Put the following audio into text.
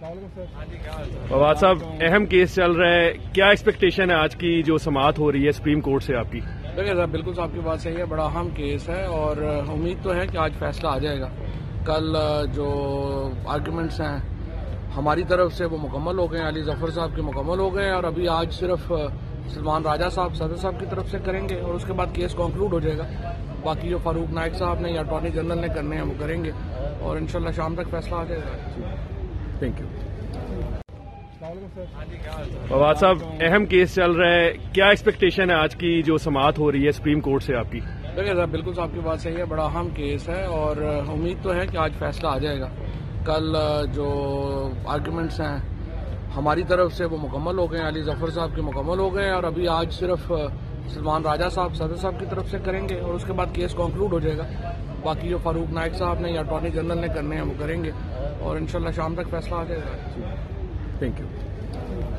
فواد صاحب، اہم کیس چل رہا ہے، کیا ایکسپیکٹیشن ہے آج کی جو سماعت ہو رہی ہے سپریم کورٹ سے آپ کی؟ دیکھیں صاحب، بالکل صاحب کی بات صحیح ہے، بڑا اہم کیس ہے اور امید تو ہے کہ آج فیصلہ آ جائے گا۔ کل جو آرگومنٹس ہیں ہماری طرف سے وہ مکمل ہو گئے ہیں، علی ظفر صاحب کے مکمل ہو گئے ہیں، اور ابھی آج صرف سلمان راجہ صاحب صدر صاحب کی طرف سے کریں گے اور اس کے بعد کیس کنکلوڈ ہو جائے گا۔ باقی جو فاروق نائک صاحب نے یا اٹارنی جنرل نے کرنے ہیں وہ کریں گے اور انشاءاللہ شام تک فیصلہ آ جائے گا۔ Thank you. فواد صاحب، اہم کیس چل رہا ہے، کیا ایکسپیکٹیشن ہے آج کی جو سماعت ہو رہی ہے سپریم کورٹ سے آپ کی؟ دیکھیں صاحب، بالکل صاحب کی بات صحیح ہے، بڑا اہم کیس ہے اور امید تو ہے کہ آج فیصلہ آ جائے گا۔ کل جو آرگومنٹس ہیں ہماری طرف سے وہ مکمل ہو گئے ہیں، علی ظفر صاحب کے مکمل ہو گئے ہیں، اور ابھی آج صرف سلمان راجہ صاحب صدر صاحب کی طرف سے کریں گے اور اس کے بعد کیس کنکلوڈ ہو جائے گا۔ باقی جو فاروق نائک صاحب نے یا اٹارنی جنرل نے کرنے ہیں وہ کریں گے اور انشاءاللہ شام تک فیصلہ آ جائے گا۔ Thank you.